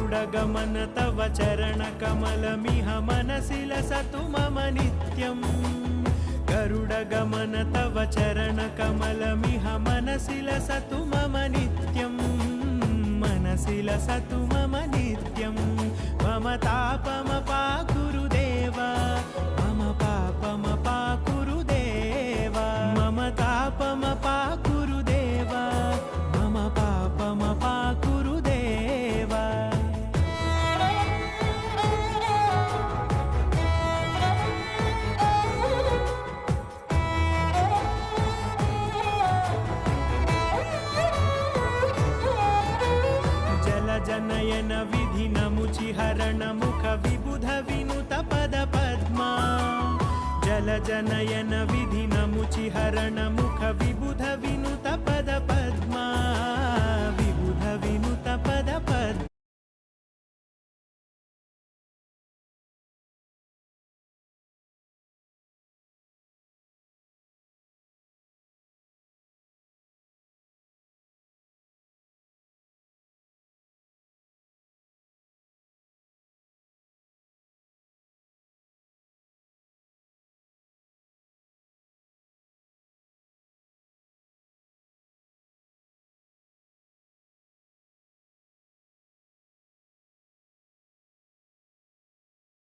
गरुडगमन तव चरणकमलमिह मनसि लसतु मम नित्यम् गरुडगमन तव चरणकमलमिह मनसि लसतु मम नित्यम् मनसि लसतु मम नित्यम् मम तापमपाकुरु देव मम पापमपाकुरु देव मम तापमपाकुरु देव मम पापमपाकुरु देव जनयन विधिनमुचिहरण मुख विबुध विनुत पद पद्मा जल जनयन विधिनमुचिहरण मुख विबुध विनुत पद पद्मा